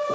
For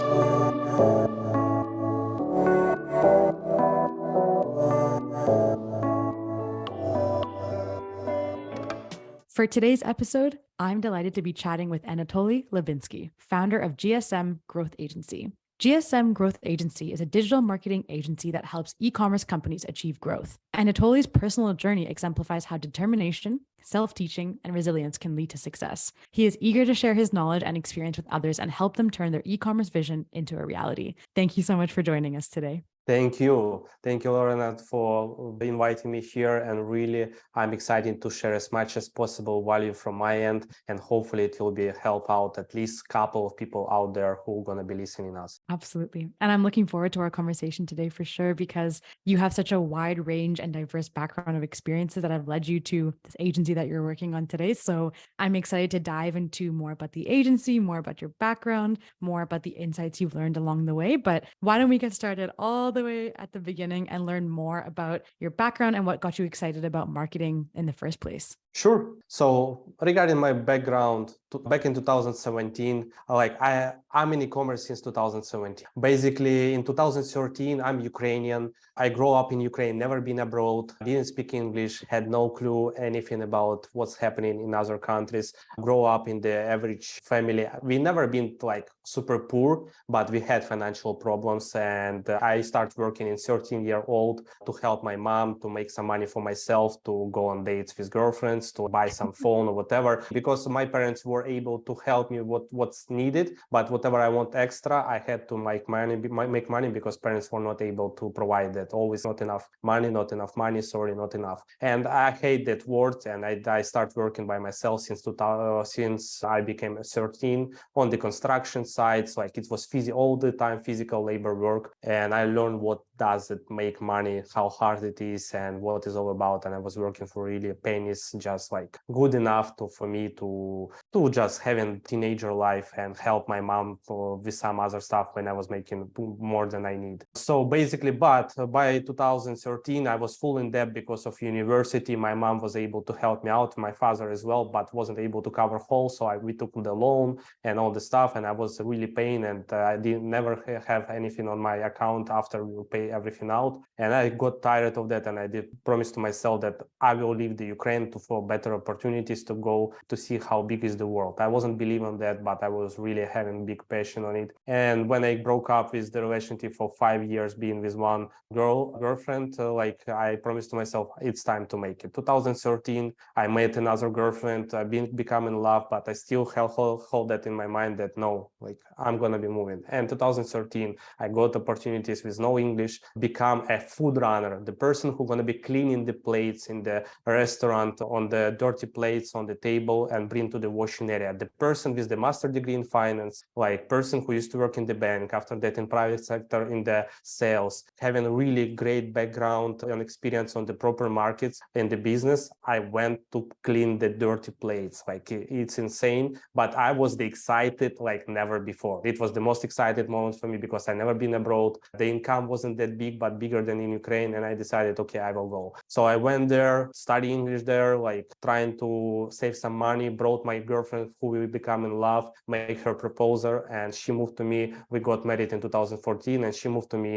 today's episode, I'm delighted to be chatting with Anatoliy Labinskiy, founder of GSM Growth Agency. GSM Growth Agency is a digital marketing agency that helps e-commerce companies achieve growth. Anatoliy's personal journey exemplifies how determination, self-teaching, and resilience can lead to success. He is eager to share his knowledge and experience with others and help them turn their e-commerce vision into a reality. Thank you so much for joining us today. Thank you. Thank you, Lauren, for inviting me here. And really, I'm excited to share as much as possible value from my end. And hopefully it will be help out at least a couple of people out there who are going to be listening us. Absolutely. And I'm looking forward to our conversation today for sure, because you have such a wide range and diverse background of experiences that have led you to this agency that you're working on today. So I'm excited to dive into more about the agency, more about your background, more about the insights you've learned along the way. But why don't we get started all the way at the beginning and learn more about your background and what got you excited about marketing in the first place? Sure. So regarding my background, back in 2017, I'm in e-commerce since 2017. Basically, in 2013, I'm Ukrainian. I grew up in Ukraine, never been abroad, didn't speak English, had no clue anything about what's happening in other countries. Grew up in the average family. We never been super poor, but we had financial problems. And I started working in 13-year-old to help my mom to make some money for myself, to go on dates with girlfriends, to buy some phone or whatever, because my parents were able to help me what's needed, but whatever I want extra, I had to make money because parents were not able to provide that. Always not enough money, not enough. And I hate that word, and I started working by myself since I became 13 on the construction sites. It was all the time physical labor work, and I learned what does it make money, how hard it is, and what it's all about. And I was working for really pennies, just good enough for me to just having teenager life and help my mom with some other stuff when I was making more than I need. So basically, but by 2013, I was full in debt because of university. My mom was able to help me out, my father as well, but wasn't able to cover whole. So we took the loan and all the stuff, and I was really paying, and I didn't never have anything on my account after we pay everything out. And I got tired of that, and I did promise to myself that I will leave the Ukraine for better opportunities to go to see how big is the world. I wasn't believing that, but I was really having big passion on it. And when I broke up with the relationship for 5 years, being with one girlfriend, I promised to myself, it's time to make it. 2013, I met another girlfriend. I become in love, but I still hold that in my mind that no, I'm gonna be moving. And 2013, I got opportunities with no English, become a food runner, the person who's gonna be cleaning the plates in the restaurant, on the dirty plates on the table and bring to the washing area. The person with the master degree in finance, person who used to work in the bank, after that in private sector in the sales, having a really great background and experience on the proper markets in the business. I went to clean the dirty plates. It's insane, but I was excited like never before. It was the most excited moment for me because I never been abroad. The income wasn't that big, but bigger than in Ukraine. And I decided, okay, I will go. So I went there, study English there, trying to save some money, brought my girlfriend who we become in love, make her proposal, and she moved to me. We got married in 2014, and she moved to me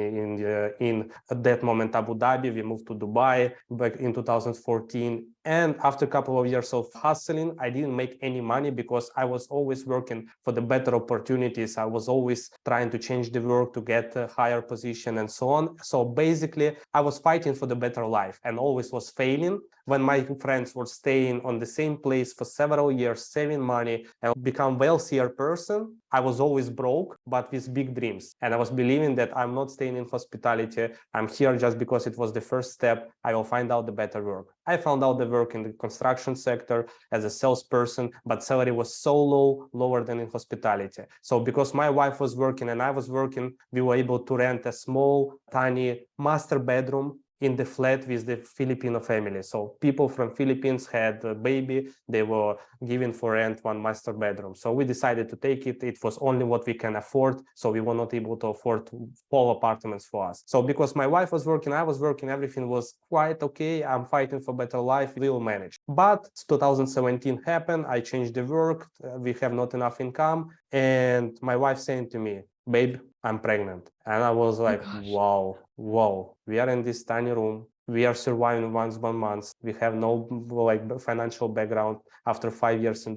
in at that moment Abu Dhabi. We moved to Dubai back in 2014. And after a couple of years of hustling, I didn't make any money because I was always working for the better opportunities. I was always trying to change the work to get a higher position and so on. So basically, I was fighting for the better life and always was failing. When my friends were staying on the same place for several years, saving money and become wealthier person, I was always broke, but with big dreams. And I was believing that I'm not staying in hospitality. I'm here just because it was the first step. I will find out the better work. I found out the work in the construction sector as a salesperson, but salary was so low, lower than in hospitality. So because my wife was working and I was working, we were able to rent a small, tiny master bedroom in the flat with the Filipino family. So people from Philippines had a baby, they were given for rent one master bedroom. So we decided to take it. It was only what we can afford. So we were not able to afford full apartments for us. So because my wife was working, I was working, everything was quite okay. I'm fighting for better life. We will manage. But 2017 happened. I changed the work. We have not enough income. And my wife saying to me, babe, I'm pregnant. And I was Oh like, gosh. whoa, we are in this tiny room. We are surviving 1 month. We have no like financial background. After 5 years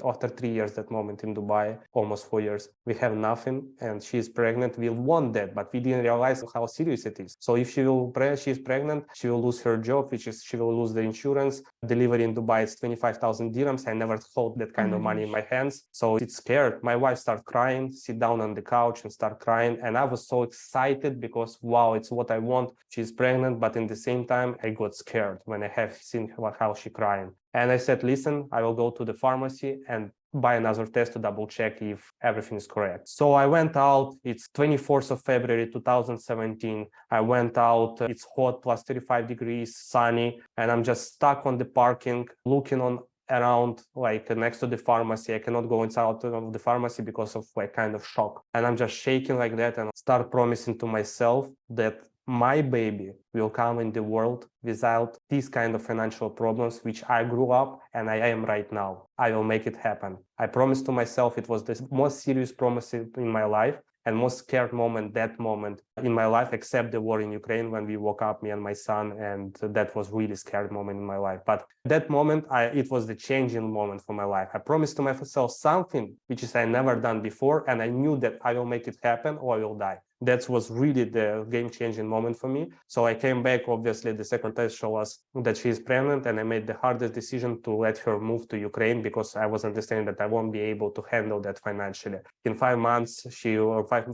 after 3 years, that moment in Dubai, almost 4 years, we have nothing, and she's pregnant. We want that, but we didn't realize how serious it is. So if she's pregnant, she will lose her job, which is she will lose the insurance. Delivery in Dubai is 25,000 dirhams. I never hold that Oh kind my of money in gosh. my hands, so it's scared. My wife started crying, sit down on the couch and start crying, and I was so excited because wow, it's what I want. She's pregnant, but in the same time, I got scared when I have seen how she crying. And I said, listen, I will go to the pharmacy and buy another test to double check if everything is correct. So I went out. It's 24th of February 2017. I went out. It's hot, plus 35 degrees, sunny, and I'm just stuck on the parking, looking on around like next to the pharmacy. I cannot go inside of the pharmacy because of like kind of shock. And I'm just shaking like that and start promising to myself that my baby will come in the world without these kind of financial problems, which I grew up and I am right now. I will make it happen. I promised to myself. It was the most serious promise in my life and most scared moment, that moment in my life, except the war in Ukraine when we woke up, me and my son, and that was really scared moment in my life. But that moment, it was the changing moment for my life. I promised to myself something which is I never done before, and I knew that I will make it happen or I will die. That was really the game-changing moment for me. So I came back. Obviously, the second test showed us that she is pregnant, and I made the hardest decision to let her move to Ukraine because I was understanding that I won't be able to handle that financially. In 5 months,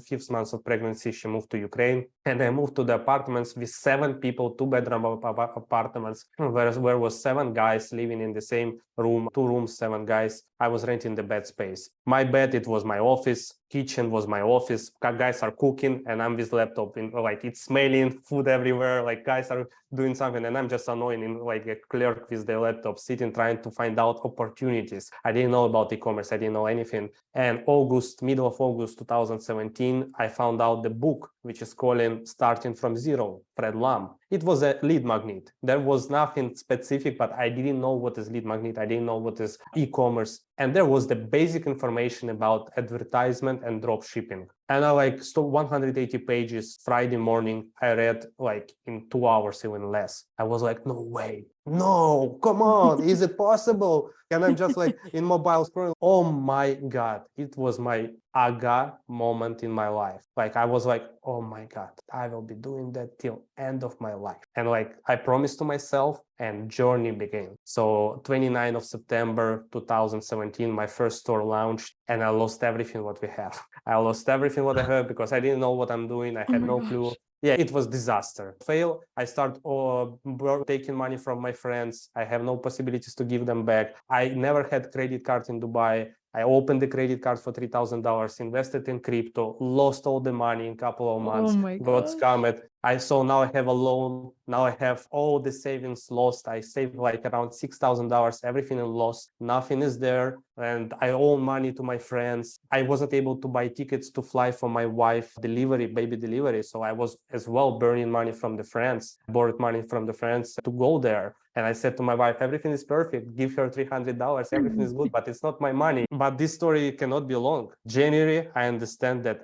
fifth months of pregnancy, she moved to Ukraine, and I moved to the apartments with 7 people, 2-bedroom apartments, where was 7 guys living in the same room, 2 rooms, 7 guys. I was renting the bed space. My bed, it was my office. Kitchen was my office. Guys are cooking, and I'm with laptop in like it's smelling food everywhere. Like guys are doing something, and I'm just annoying like a clerk with the laptop, sitting trying to find out opportunities. I didn't know about e-commerce. I didn't know anything. And middle of August 2017, I found out the book which is calling Starting from Zero, Fred Lamb. It was a lead magnet. There was nothing specific, but I didn't know what is lead magnet. I didn't know what is e-commerce. And there was the basic information about advertisement and drop shipping. And I like 180 pages Friday morning. I read like in 2 hours, even less. I was like, no way. No, come on. Is it possible? And I'm just like in mobile scrolling. Oh my God. It was my aga moment in my life. Like I was like, oh my God, I will be doing that till end of my life. And like I promised to myself, and journey began. So 29th of September 2017, my first store launched, and I lost everything what we have. I lost everything what I have because I didn't know what I'm doing. I Oh had my no clue. gosh. Yeah, it was disaster. Fail. I start taking money from my friends. I have no possibilities to give them back. I never had credit card in Dubai. I opened the credit card for $3,000, invested in crypto, lost all the money in a couple of Oh months, my got gosh. scammed. So now I have a loan. Now I have all the savings lost. I saved like around $6,000. Everything is lost. Nothing is there. And I owe money to my friends. I wasn't able to buy tickets to fly for my wife baby delivery. So I was as well burning money from the friends, borrowed money from the friends to go there. And I said to my wife, everything is perfect. Give her $300. Everything is good, but it's not my money. But this story cannot be long. January, I understand that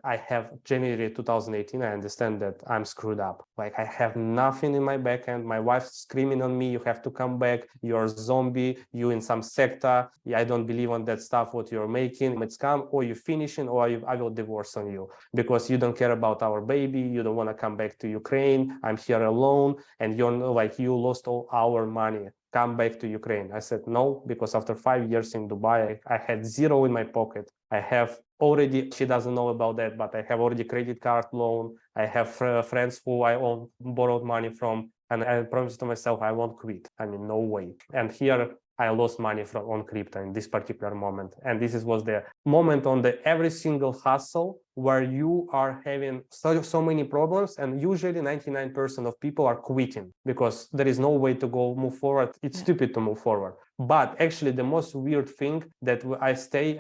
January 2018, I understand that I'm screwed up. Like I have nothing in my back end. My wife's screaming on me, you have to come back. You're a zombie. You in some sector. I don't believe on that stuff, what you're making. It's come, or you finishing, or I will divorce on you because you don't care about our baby. You don't want to come back to Ukraine. I'm here alone. And you're like, you lost all our money. Come back to Ukraine. I said no, because after 5 years in Dubai, I had zero in my pocket. I have already, she doesn't know about that, but I have already credit card loan. I have friends who I borrowed money from. And I promised to myself, I won't quit. I mean, no way. And here I lost money on crypto in this particular moment. And this was the moment on the every single hustle where you are having so many problems, and usually 99% of people are quitting because there is no way to move forward. It's stupid to move forward. But actually the most weird thing that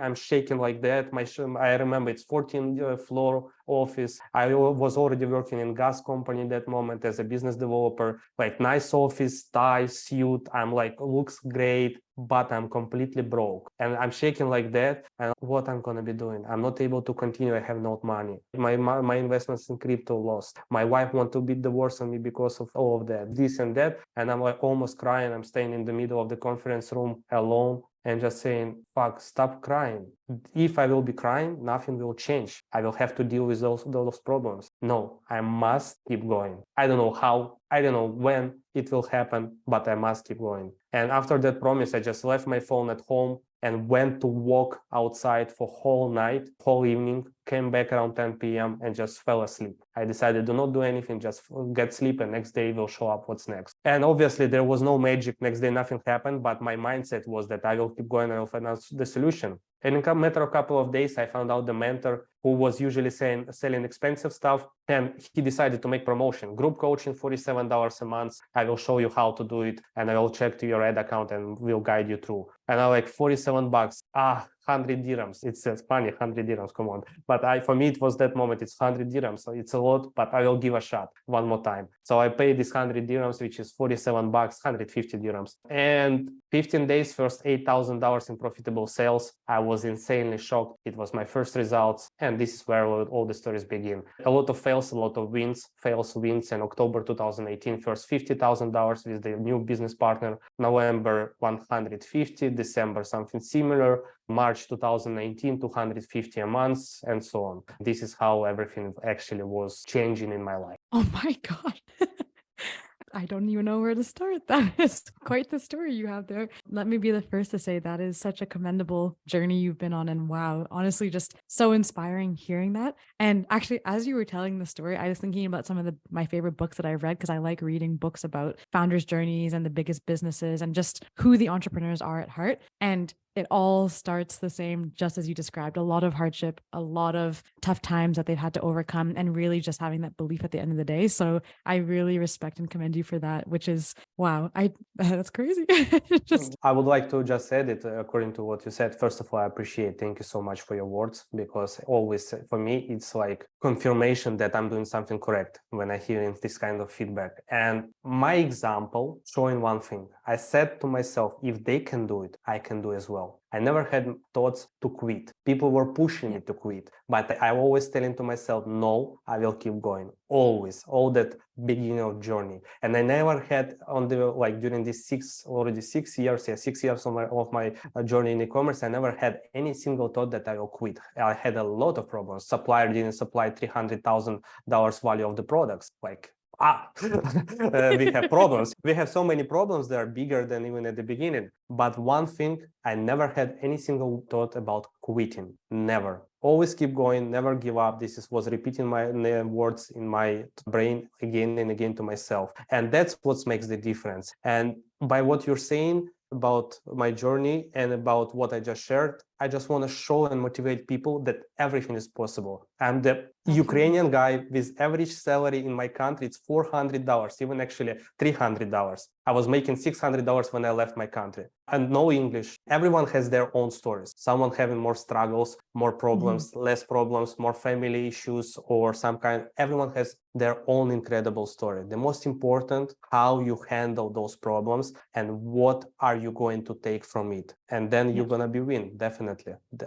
I'm shaking like that. I remember it's 14th floor office. I was already working in gas company at that moment as a business developer, like nice office, tie, suit. I'm like, looks great, but I'm completely broke and I'm shaking like that. And what I'm going to be doing? I'm not able to continue. I have no money. My investments in crypto lost. My wife want to be divorced on me because of all of that, this and that. And I'm like almost crying. I'm staying in the middle of the conference room alone and just saying, fuck, stop crying. If I will be crying, nothing will change. I will have to deal with those problems. No, I must keep going. I don't know how, I don't know when it will happen, but I must keep going. And after that promise, I just left my phone at home and went to walk outside for whole night, whole evening, came back around 10 p.m. and just fell asleep. I decided to not do anything, just get sleep, and next day will show up what's next. And obviously there was no magic. Next day nothing happened, but my mindset was that I will keep going, I will find out the solution. And in a matter of a couple of days, I found out the mentor who was usually selling expensive stuff, and he decided to make promotion. Group coaching, $47 a month. I will show you how to do it, and I will check to your ad account and will guide you through. And I'm like, $47. 100 dirhams. It's funny, 100 dirhams, come on. But for me, it was that moment, it's 100 dirhams. So it's a lot, but I will give a shot one more time. So I paid this 100 dirhams, which is $47, 150 dirhams. And 15 days, first $8,000 in profitable sales. I was insanely shocked. It was my first results. And this is where all the stories begin. A lot of fails, a lot of wins, fails, wins. In October 2018, first $50,000 with the new business partner. November, 150, December, something similar. March 2019, 250 a month, and so on. This is how everything actually was changing in my life. Oh my God. I don't even know where to start. That is quite the story you have there. Let me be the first to say that is such a commendable journey you've been on. And wow, honestly, just so inspiring hearing that. And actually, as you were telling the story, I was thinking about some of my favorite books that I've read, because I like reading books about founders' journeys and the biggest businesses and just who the entrepreneurs are at heart. And it all starts the same, just as you described, a lot of hardship, a lot of tough times that they've had to overcome, and really just having that belief at the end of the day. So I really respect and commend you for that, which is, wow, that's crazy. I would like to just add it according to what you said. First of all, I appreciate, thank you so much for your words, because always for me, it's like confirmation that I'm doing something correct when I hear this kind of feedback. And my example showing one thing, I said to myself, if they can do it, I can do as well. I never had thoughts to quit. People were pushing me to quit, but I always telling to myself, no, I will keep going. Always, all that beginning of journey. And I never had during these 6 years of my journey in e-commerce, I never had any single thought that I will quit. I had a lot of problems. Supplier didn't supply $300,000 value of the products. We have problems. We have so many problems that are bigger than even at the beginning. But one thing, I never had any single thought about quitting. Never. Always keep going, never give up. This was repeating my words in my brain again and again to myself. And that's what makes the difference. And by what you're saying about my journey and about what I just shared, I just want to show and motivate people that everything is possible. I'm the Ukrainian guy with average salary in my country. It's $400, even actually $300. I was making $600 when I left my country, and no English. Everyone has their own stories. Someone having more struggles, more problems, less problems, more family issues, or some kind. Everyone has their own incredible story. The most important, how you handle those problems and what are you going to take from it. And then you're going to be win, definitely.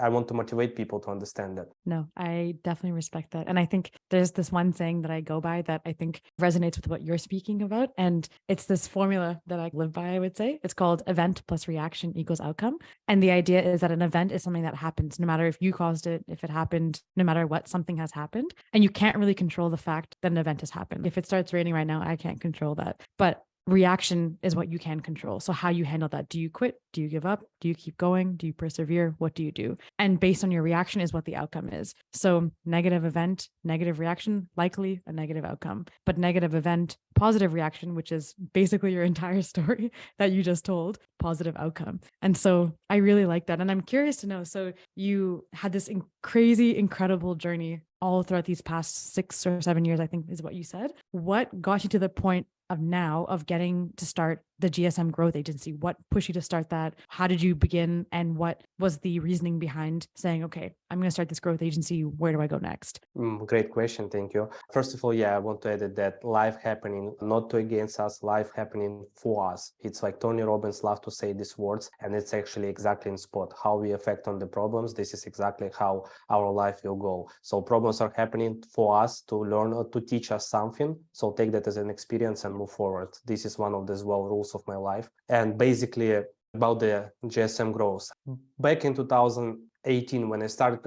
I want to motivate people to understand that. No, I definitely respect that. And I think there's this one saying that I go by that I think resonates with what you're speaking about. And it's this formula that I live by, I would say. It's called event plus reaction equals outcome. And the idea is that an event is something that happens, no matter if you caused it, if it happened, no matter what, something has happened. And you can't really control the fact that an event has happened. If it starts raining right now, I can't control that. But reaction is what you can control. So how you handle that. Do you quit? Do you give up? Do you keep going? Do you persevere? What do you do? And based on your reaction is what the outcome is. So negative event, negative reaction, likely a negative outcome. But negative event, positive reaction, which is basically your entire story that you just told, positive outcome. And so I really like that. And I'm curious to know, so you had this crazy, incredible journey all throughout these past 6 or 7 years, I think is what you said. What got you to the point of now of getting to start the GSM Growth Agency? What pushed you to start that? How did you begin? And what was the reasoning behind saying, okay, I'm going to start this growth agency. Where do I go next? Great question. Thank you. First of all, I want to add that life happening, not to against us, life happening for us. It's like Tony Robbins loved to say these words, and it's actually exactly in spot. How we affect on the problems, this is exactly how our life will go. So problems are happening for us to learn or to teach us something. So take that as an experience and move forward. This is one of the rules of my life. And basically about the GSM growth. Back in 2018, when I started,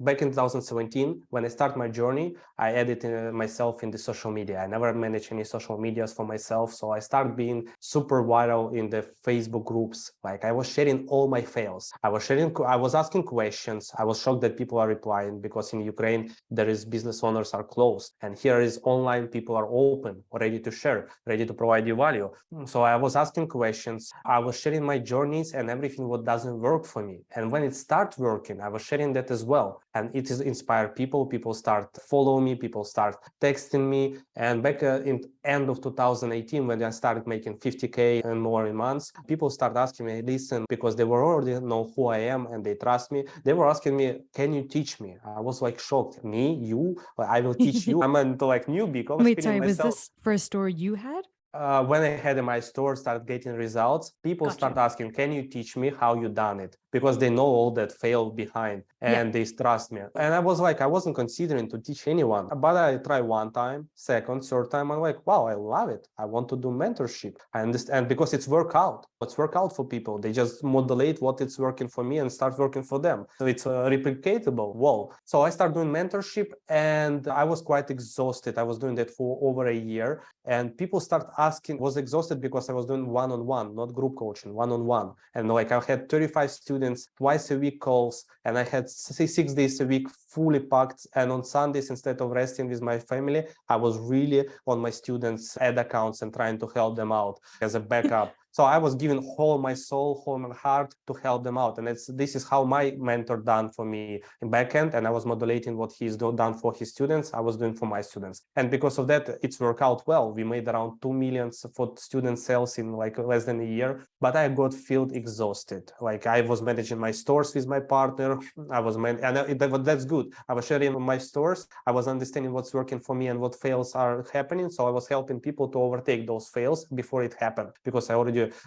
back in 2017, when I started my journey, I added myself in the social media. I never managed any social medias for myself. So I started being super viral in the Facebook groups. Like I was sharing all my fails. I was asking questions. I was shocked that people are replying because in Ukraine, there is business owners are closed. And here is online, people are open, ready to share, ready to provide you value. So I was asking questions. I was sharing my journeys and everything what doesn't work for me. And when it started working, I was sharing that as well. And it is inspired people. People start following me. People start texting me. And back in end of 2018, when I started making 50K and more in months, people start asking me, listen, because they were already know who I am and they trust me. They were asking me, can you teach me? I was like shocked. Me, you, I will teach you. I'm into like newbie. Wait, sorry, was this for a store you had? When I had in my store, started getting results, people start asking, can you teach me how you done it? Because they know all that failed behind and they trust me. And I was like, I wasn't considering to teach anyone, but I try one time, second, third time. I'm like, wow, I love it. I want to do mentorship. I understand because it's workout. It's workout for people. They just modulate what it's working for me and start working for them. So it's replicatable. Whoa. So I started doing mentorship and I was quite exhausted. I was doing that for over a year and people start asking, was exhausted because I was doing one-on-one, not group coaching, one-on-one. And like I had 35 students, twice a week calls, and I had 6 days a week fully packed. And on Sundays, instead of resting with my family, I was really on my students' ad accounts and trying to help them out as a backup. So I was giving whole my soul, whole my heart to help them out. And this is how my mentor done for me in backend. And I was modulating what he's done for his students. I was doing for my students. And because of that, it's worked out well. We made around 2 million for student sales in like less than a year. But I got felt exhausted. Like I was managing my stores with my partner. That's good. I was sharing my stores. I was understanding what's working for me and what fails are happening. So I was helping people to overtake those fails before it happened because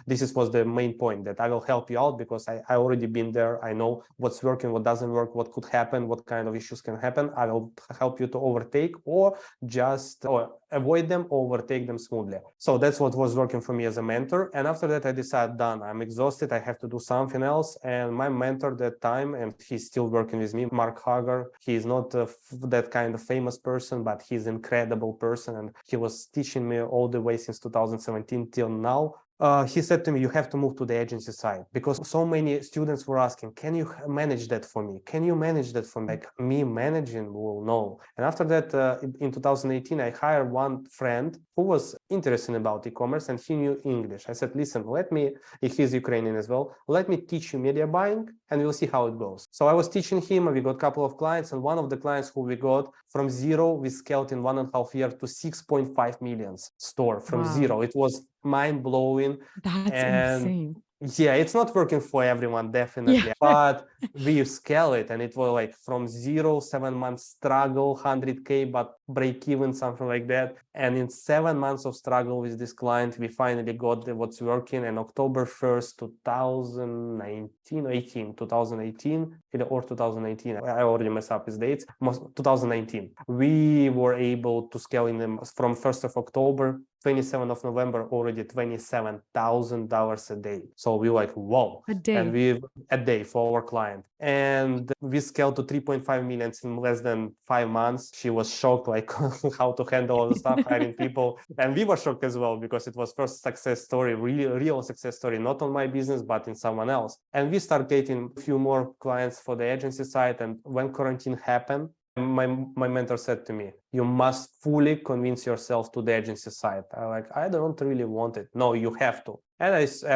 this was the main point that I will help you out because I already been there. I know what's working, what doesn't work, what could happen, what kind of issues can happen. I will help you to overtake or just avoid them or overtake them smoothly. So that's what was working for me as a mentor. And after that, I decided, done. I'm exhausted. I have to do something else. And my mentor that time, and he's still working with me, Mark Hager. He is not that kind of famous person, but he's an incredible person. And he was teaching me all the way since 2017 till now. He said to me, you have to move to the agency side because so many students were asking, can you manage that for me? Can you manage that for me? Like me managing? Well, no. And after that, in 2018, I hired one friend who was interested about e-commerce and he knew English. I said, listen, he's Ukrainian as well, let me teach you media buying and we'll see how it goes. So I was teaching him and we got a couple of clients and one of the clients who we got from zero, we scaled in 1.5 years to 6.5 million store from zero. It was mind-blowing. That's insane. Yeah, it's not working for everyone, definitely. But we scale it and it was like from 7 months struggle, 100K, but break even, something like that. And in 7 months of struggle with this client, we finally got what's working. And October 1st, 2018, or 2018, I already messed up his dates, 2019. We were able to scale in them from 1st of October, 27th of November, already $27,000 a day. So we were like, whoa. A day. And a day for our client. And we scaled to 3.5 million in less than 5 months. She was shocked, like how to handle all the stuff, hiring people. And we were shocked as well because it was first success story, really real success story, not on my business, but in someone else. And we started getting a few more clients for the agency side. And when quarantine happened, my mentor said to me, you must fully convince yourself to the agency side. I don't really want it. No, you have to. And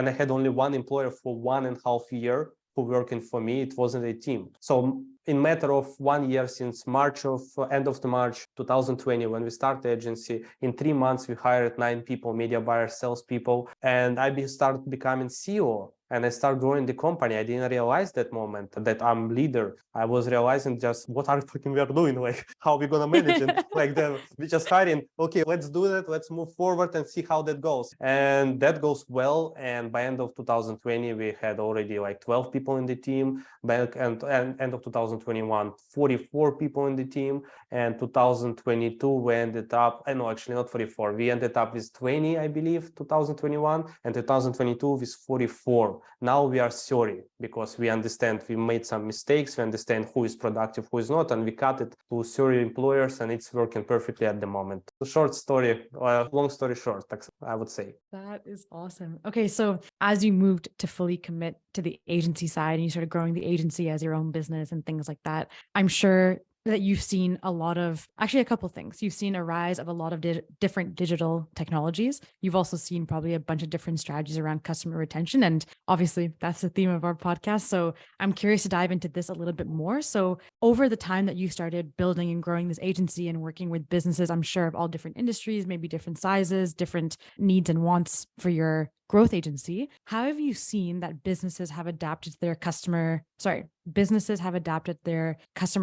I had only one employer for 1.5 years who working for me. It wasn't a team. So in matter of 1 year, since end of the March 2020, when we started the agency, in 3 months we hired 9 people, media buyers, salespeople, and started becoming CEO. And I started growing the company. I didn't realize that moment that I'm leader. I was realizing just what are fucking we are doing, like how we gonna manage it. Like then we just hiring, okay, let's do that, let's move forward and see how that goes. And that goes well. And by end of 2020, we had already like 12 people in the team. Back and end of 2021, 44 people in the team. And 2022, we ended up, no, actually not 44. We ended up with 20, I believe, 2021, and 2022 with 44. Now we are 30 because we understand we made some mistakes. We understand who is productive, who is not, and we cut it to 30 employers, and it's working perfectly at the moment. Short story, long story short, I would say. That is awesome. Okay, so as you moved to fully commit to the agency side and you started growing the agency as your own business and things like that, I'm sure that you've seen a couple of things. You've seen a rise of a lot of different digital technologies. You've also seen probably a bunch of different strategies around customer retention. And obviously that's the theme of our podcast. So I'm curious to dive into this a little bit more. So over the time that you started building and growing this agency and working with businesses, I'm sure of all different industries, maybe different sizes, different needs and wants for your growth agency, how have you seen that businesses have adapted their customer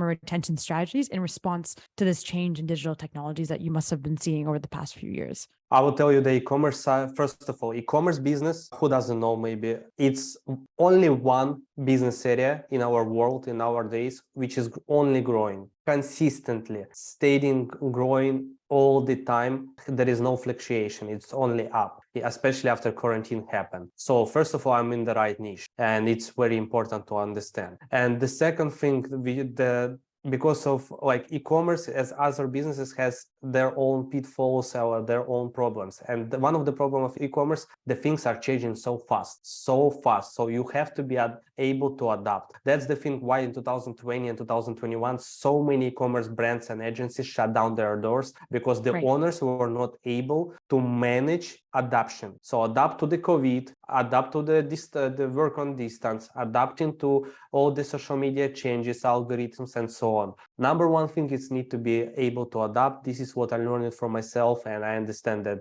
retention strategies in response to this change in digital technologies that you must have been seeing over the past few years? I will tell you the e-commerce side. First of all, e-commerce business, who doesn't know, maybe it's only one business area in our world, in our days, which is only growing consistently, staying growing all the time. There is no fluctuation. It's only up, especially after quarantine happened. So first of all, I'm in the right niche, and it's very important to understand. And the second thing, because of like e-commerce, as other businesses, has their own pitfalls or their own problems. And one of the problems of e-commerce, the things are changing so fast. So you have to be able to adapt. That's the thing why in 2020 and 2021, so many e-commerce brands and agencies shut down their doors, because the owners were not able to manage adaptation. So adapt to the COVID, adapt to the work on distance, adapting to all the social media changes, algorithms, and so on. Number one thing is need to be able to adapt. This is what I learned from myself, and I understand that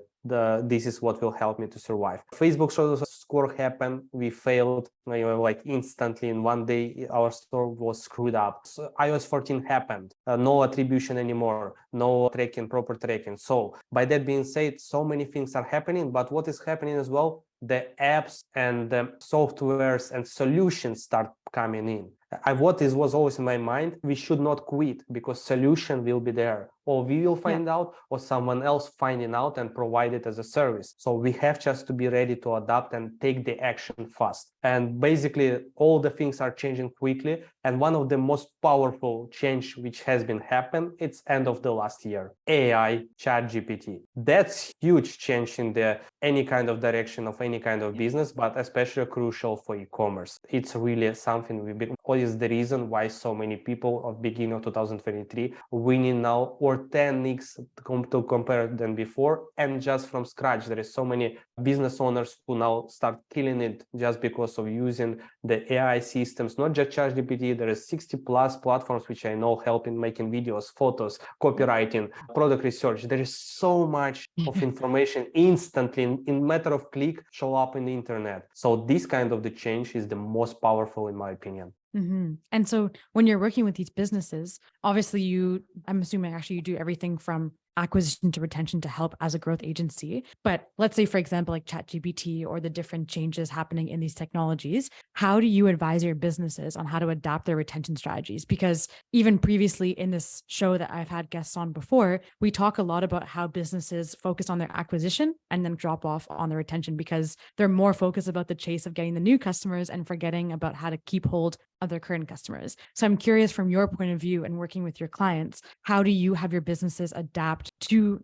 this is what will help me to survive. Facebook score happened. We failed, like instantly in one day. Our store was screwed up. So iOS 14 happened. No attribution anymore. No proper tracking. So by that being said, so many things are happening. But what is happening as well? The apps and the softwares and solutions start coming in. What was always in my mind, we should not quit, because solution will be there, or we will find out, or someone else finding out and provide it as a service. So we have just to be ready to adapt and take the action fast. And basically all the things are changing quickly. And one of the most powerful change which has been happened, it's end of the last year, AI, ChatGPT. That's huge change in any kind of direction of any kind of business, but especially crucial for e-commerce. It's really something what is the reason why so many people of beginning of 2023 winning now, or 10x to compare than before. And just from scratch, there is so many business owners who now start killing it just because of using the AI systems, not just ChatGPT. There is 60 plus platforms which I know help in making videos, photos, copywriting, product research. There is so much of information instantly in matter of click show up in the internet. So this kind of the change is the most powerful in my opinion. Mm-hmm. And so when you're working with these businesses, obviously I'm assuming actually you do everything from acquisition to retention to help as a growth agency. But let's say, for example, like ChatGPT or the different changes happening in these technologies, how do you advise your businesses on how to adapt their retention strategies? Because even previously in this show that I've had guests on before, we talk a lot about how businesses focus on their acquisition and then drop off on the retention because they're more focused about the chase of getting the new customers and forgetting about how to keep hold of their current customers. So I'm curious, from your point of view and working with your clients, how do you have your businesses adapt to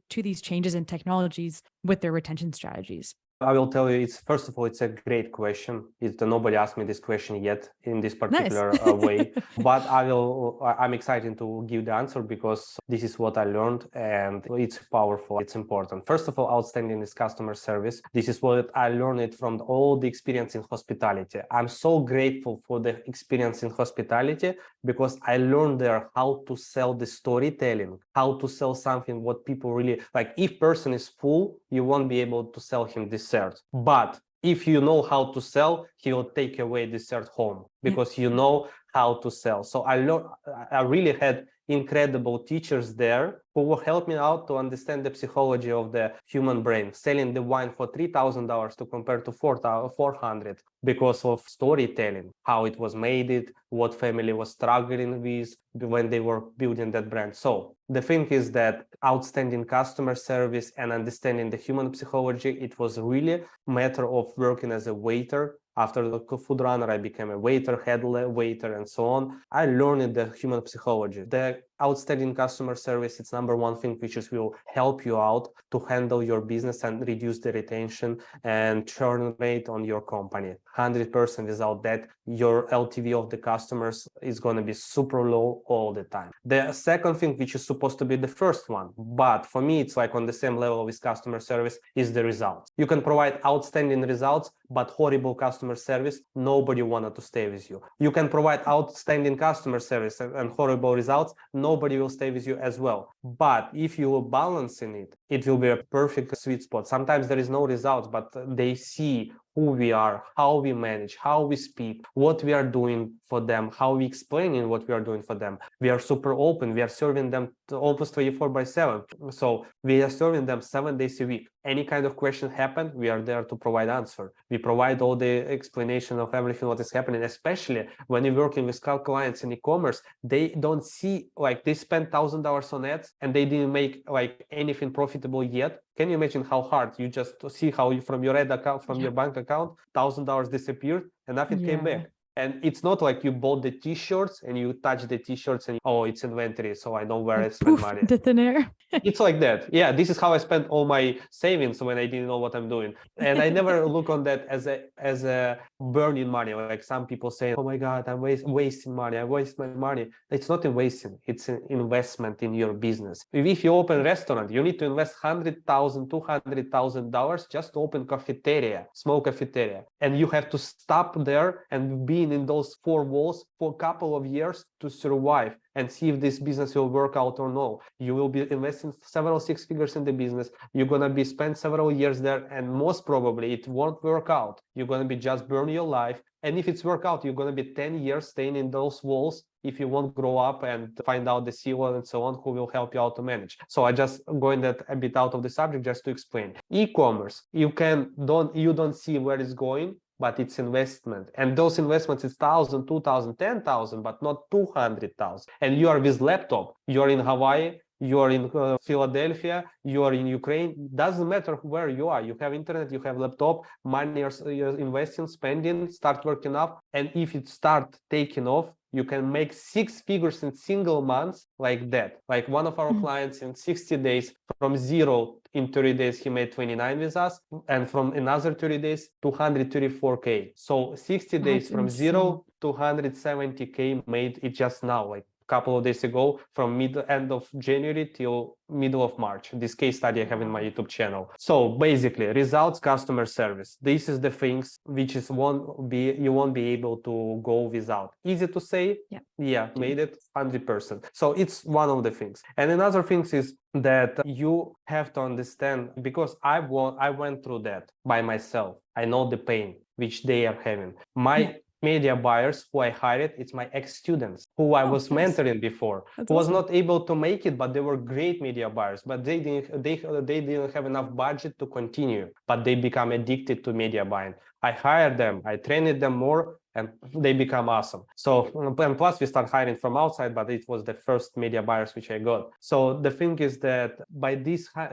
these changes in technologies with their retention strategies? I will tell you, first of all, it's a great question. Nobody asked me this question yet in this particular way, but I'm excited to give the answer because this is what I learned and it's powerful. It's important. First of all, outstanding is customer service. This is what I learned from all the experience in hospitality. I'm so grateful for the experience in hospitality because I learned there how to sell the storytelling, how to sell something what people really like. If person is full, you won't be able to sell him dessert. But if you know how to sell, he will take away dessert home because you know how to sell. So I really had incredible teachers there who will help me out to understand the psychology of the human brain. Selling the wine for $3,000 to compare to $400 because of storytelling, how it was made, what family was struggling with when they were building that brand. So the thing is that outstanding customer service and understanding the human psychology, it was really a matter of working as a waiter. After the food runner, I became a waiter, head waiter, and so on. I learned the human psychology. The outstanding customer service, it's number one thing which will help you out to handle your business and reduce the retention and churn rate on your company. 100%. Without that, your LTV of the customers is going to be super low all the time. The second thing, which is supposed to be the first one, but for me, it's like on the same level with customer service, is the results. You can provide outstanding results, but horrible customer service, nobody wanted to stay with you. You can provide outstanding customer service and horrible results, nobody will stay with you as well. But if you will balance in it, it will be a perfect sweet spot. Sometimes there is no results, but they see who we are, how we manage, how we speak, what we are doing for them, how we explaining what we are doing for them. We are super open. We are serving them almost 24/7. So we are serving them 7 days a week. Any kind of question happen, we are there to provide answer. We provide all the explanation of everything what is happening, especially when you're working with clients in e-commerce. They don't see, like, they spend $1,000 on ads and they didn't make like anything profitable yet. Can you imagine how hard you just see how you, from your ad account, from your bank account, $1,000 disappeared and nothing came back? And it's not like you bought the t-shirts and you touch the t-shirts and it's inventory, so I know where I spend money. Into thin air. It's like that. Yeah, this is how I spent all my savings when I didn't know what I'm doing. And I never look on that as a burning money. Like some people say, oh my God, I'm wasting money. I waste my money. It's not a wasting. It's an investment in your business. If you open a restaurant, you need to invest $100,000, $200,000 just to open cafeteria, small cafeteria. And you have to stop there and be in those four walls for a couple of years to survive and see if this business will work out or no. You will be investing several six figures in the business. You're going to be spent several years there, and most probably it won't work out. You're going to be just burn your life. And if it's work out, you're going to be 10 years staying in those walls if you won't grow up and find out the CEO and so on who will help you out to manage. So I just going that a bit out of the subject just to explain. E-commerce, you don't see where it's going, but it's investment. And those investments is 1,000, 2,000, 10,000, but not 200,000. And you are with laptop, you're in Hawaii, you are in Philadelphia, you are in Ukraine, doesn't matter where you are. You have internet, you have laptop, money you're investing, spending, start working up. And if it start taking off, you can make 6 figures in single months like that. Like one of our clients in 60 days, from zero in 30 days, he made 29 with us. And from another 30 days, 234K. So 60 days from zero to 170K made it just now, like couple of days ago, from end of January till middle of March. This case study I have in my YouTube channel. So basically, results, customer service. This is the things which you won't be able to go without. Easy to say? Yeah, made it 100%. So it's one of the things. And another thing is that you have to understand, because I went through that by myself. I know the pain which they are having. My media buyers who I hired, it's my ex-students who I was mentoring before, who was not able to make it, but they were great media buyers, but they didn't have enough budget to continue, but they become addicted to media buying. I hired them, I trained them more, and they become awesome. So, and plus we start hiring from outside, but it was the first media buyers which I got. So the thing is that by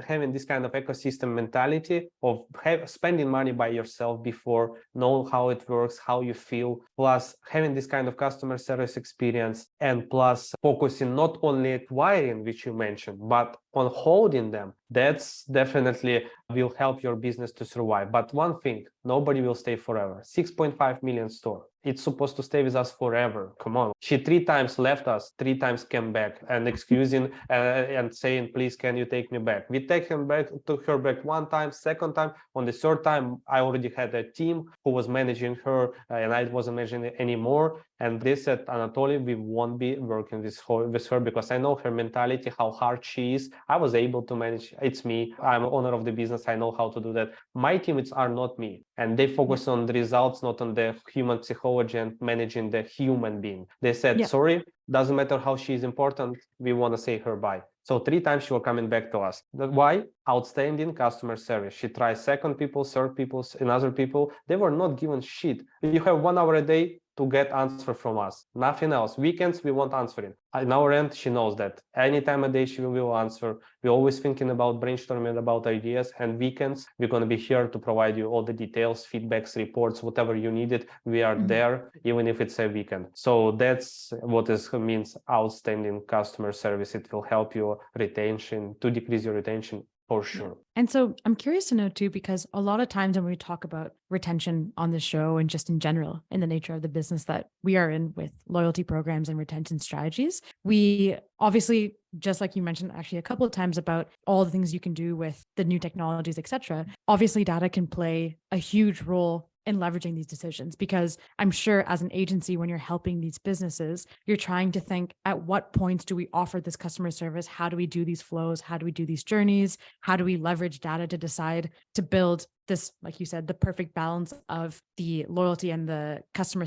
having this kind of ecosystem mentality of spending money by yourself before, know how it works, how you feel, plus having this kind of customer service experience, and plus focusing not only acquiring, which you mentioned, but on holding them, that's definitely will help your business to survive. But one thing, nobody will stay forever. 6.5 million store. It's supposed to stay with us forever. Come on. She 3 times left us, 3 times came back and excusing and saying, please, can you take me back? We take him back, took her back 1 time, 2nd time. On the 3rd time, I already had a team who was managing her and I wasn't managing it anymore. And they said, Anatoly, we won't be working with her because I know her mentality, how hard she is. I was able to manage. It's me. I'm owner of the business. I know how to do that. My teammates are not me. And they focus on the results, not on the human psychology and managing the human being. They said, sorry, doesn't matter how she is important. We want to say her bye. So 3 times she was coming back to us. Why? Outstanding customer service. She tried 2nd people, 3rd people, and other people. They were not given shit. You have 1 hour a day to get answer from us. Nothing else. Weekends, we won't answering. In our end, she knows that. Anytime a day, she will answer. We're always thinking about brainstorming about ideas. And weekends, we're going to be here to provide you all the details, feedbacks, reports, whatever you needed. We are there, even if it's a weekend. So that's what means outstanding customer service. It will help your retention, to decrease your retention. For sure. And so I'm curious to know too, because a lot of times when we talk about retention on the show and just in general, in the nature of the business that we are in with loyalty programs and retention strategies, we obviously, just like you mentioned actually a couple of times about all the things you can do with the new technologies, et cetera, obviously data can play a huge role in leveraging these decisions, because I'm sure as an agency, when you're helping these businesses, you're trying to think at what points do we offer this customer service? How do we do these flows? How do we do these journeys? How do we leverage data to decide to build this, like you said, the perfect balance of the loyalty and the customer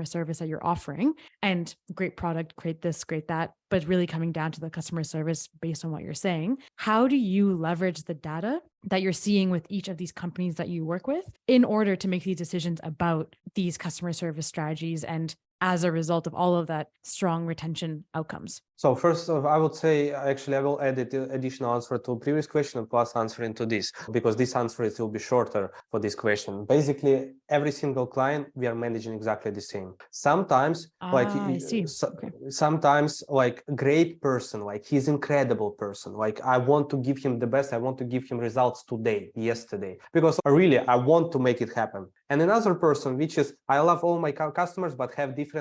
service that you're offering, and great product, great this, great that, but really coming down to the customer service based on what you're saying. How do you leverage the data that you're seeing with each of these companies that you work with in order to make these decisions about these customer service strategies, and as a result of all of that, strong retention outcomes? So first of all, I would say, actually, I will add the additional answer to previous question plus answering to this, because this answer will be shorter for this question. Basically, every single client, we are managing exactly the same. Sometimes, I see. Sometimes like great person, like he's incredible person. Like I want to give him the best. I want to give him results today, yesterday, because really, I want to make it happen. And another person, which is, I love all my customers, but have different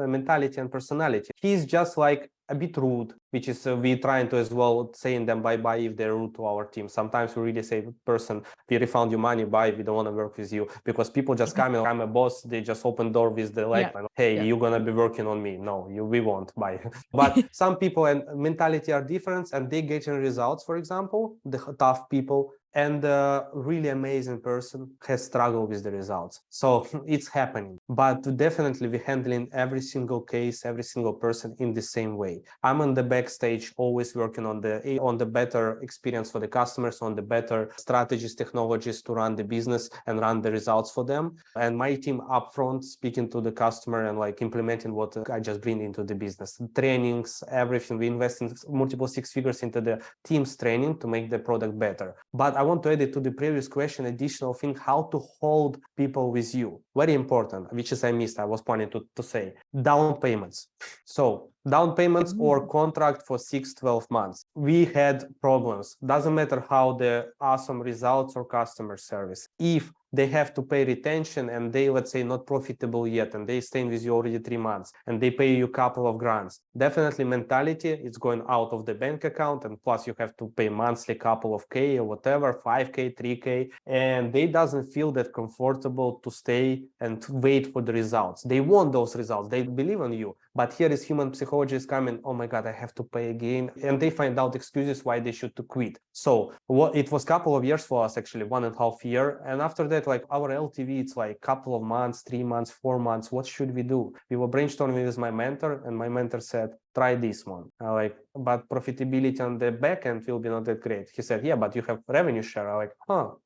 mentality and personality. He's just like a bit rude, which is we trying to as well saying them bye-bye if they're rude to our team. Sometimes we really say, person, we refund your money, bye, we don't want to work with you, because people just come in, I'm a boss, they just open door with the like, hey, you're going to be working on me. No, we won't, bye. But some people and mentality are different and they getting results, for example, the tough people, and a really amazing person has struggled with the results. So it's happening, but definitely we're handling every single case, every single person in the same way. I'm on the backstage, always working on the better experience for the customers, on the better strategies, technologies to run the business and run the results for them. And my team upfront speaking to the customer and like implementing what I just bring into the business. Trainings, everything. We invest in multiple 6 figures into the team's training to make the product better. But I want to add it to the previous question, additional thing, how to hold people with you. Very important, which is I missed, I was planning to say, down payments. So down payments or contract for 6-12 months. We had problems. Doesn't matter how the awesome results or customer service. If they have to pay retention and they, let's say, not profitable yet, and they staying with you already 3 months, and they pay you a couple of grants, definitely mentality is going out of the bank account, and plus you have to pay monthly couple of K or whatever, 5K, 3K, and they doesn't feel that comfortable to stay and to wait for the results. They want those results. They believe in you. But here is human psychology is coming, oh my God, I have to pay again. And they find out excuses why they should to quit. So it was a couple of years for us, actually, 1.5 years. And after that, like our LTV, it's like couple of months, 3 months, 4 months. What should we do? We were brainstorming with my mentor, and my mentor said, try this one. But profitability on the back end will be not that great. He said, yeah, but you have revenue share. I'm like,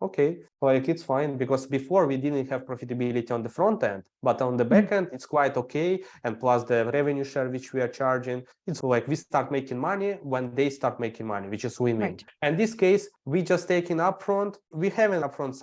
okay. Like it's fine because before we didn't have profitability on the front end, but on the Mhm. back end, it's quite okay. And plus the revenue share which we are charging, it's like we start making money when they start making money, which is win-win. Right. And this case, we just taking upfront. We have an upfront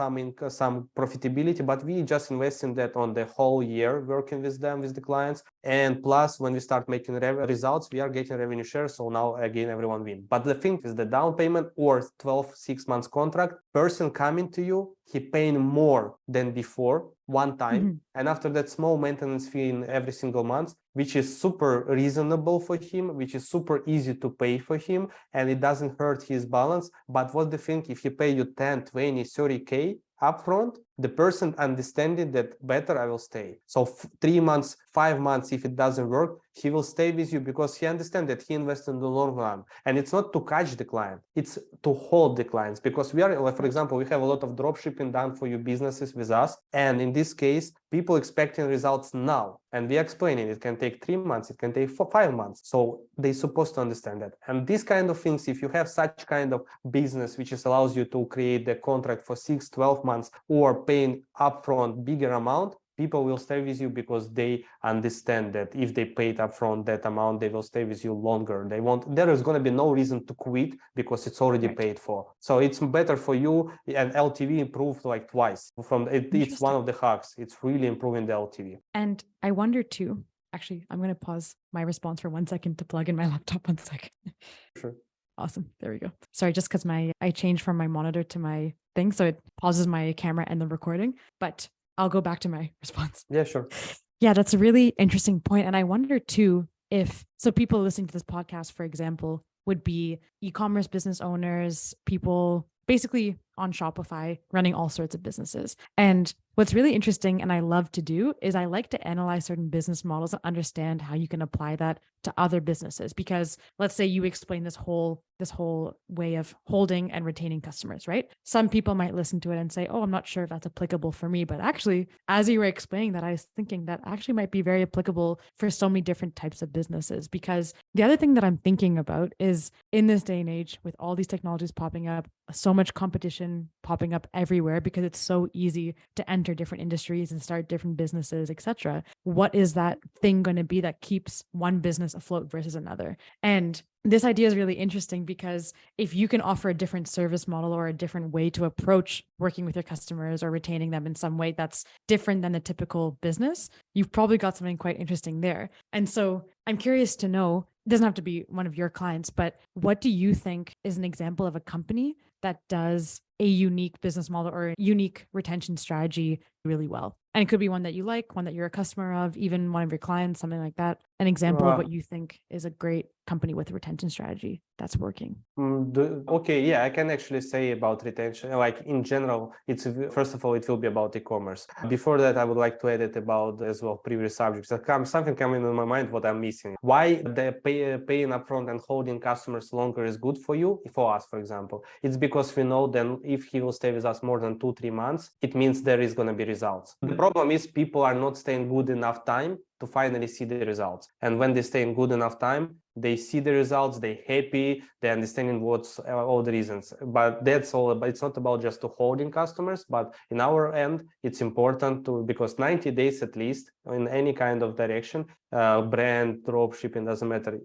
some profitability, but we just invest in that on the whole year working with them, with the clients. And plus, when we start making results, we are getting revenue share. So now again, everyone win. But the thing is the down payment or 12, 6 months contract, person coming to you, he paying more than before one time. Mhm. And after that small maintenance fee in every single month, which is super reasonable for him, which is super easy to pay for him, and it doesn't hurt his balance. But what the thing, if he pay you 10, 20, 30K upfront, the person understanding that better I will stay. So 3 months, 5 months, if it doesn't work, he will stay with you because he understands that he invests in the long run. And it's not to catch the client, it's to hold the clients. Because we are, like, for example, we have a lot of drop shipping done for you businesses with us. And in this case, people expecting results now. And we are explaining it can take 3 months, it can take 5 months. So they're supposed to understand that. And these kind of things, if you have such kind of business, which is allows you to create the contract for 6, 12 months or paying upfront bigger amount, people will stay with you because they understand that if they paid upfront that amount, they will stay with you longer. There is going to be no reason to quit because it's already Right. paid for. So it's better for you, and LTV improved like twice. It's one of the hacks. It's really improving the LTV. And I wonder too, actually, I'm going to pause my response for 1 second to plug in my laptop 1 second. Sure. Awesome. There we go. Sorry, just because I changed from my monitor to my thing, so it pauses my camera and the recording, but I'll go back to my response. Yeah, sure. Yeah, that's a really interesting point. And I wonder too, if so people listening to this podcast, for example, would be e-commerce business owners, people basically on Shopify running all sorts of businesses. And what's really interesting and I love to do is I like to analyze certain business models and understand how you can apply that to other businesses. Because let's say you explain this whole way of holding and retaining customers, right? Some people might listen to it and say, oh, I'm not sure if that's applicable for me. But actually, as you were explaining that, I was thinking that actually might be very applicable for so many different types of businesses. Because the other thing that I'm thinking about is in this day and age, with all these technologies popping up, so much competition popping up everywhere because it's so easy to enter different industries and start different businesses, etc. What is that thing going to be that keeps one business afloat versus another? And this idea is really interesting because if you can offer a different service model or a different way to approach working with your customers or retaining them in some way that's different than the typical business, you've probably got something quite interesting there. And so I'm curious to know, it doesn't have to be one of your clients, but what do you think is an example of a company that does a unique business model or a unique retention strategy really well? And it could be one that you like, one that you're a customer of, even one of your clients, something like that. An example of what you think is a great company with a retention strategy that's working. Okay, yeah, I can actually say about retention. Like in general, it's first of all, it will be about e-commerce. Before that, I would like to add it about as well previous subjects. Something coming in my mind what I'm missing. Why the paying upfront and holding customers longer is good for you, for us, for example. It's because we know then if he will stay with us more than 2-3 months, it means there is going to be results. The problem is people are not staying good enough time to finally see the results. And when they stay in good enough time, they see the results, they're happy, they're understanding what's all the reasons. But that's all about, it's not about just to holding customers, but in our end, it's important to, because 90 days at least in any kind of direction, brand, drop shipping, doesn't matter.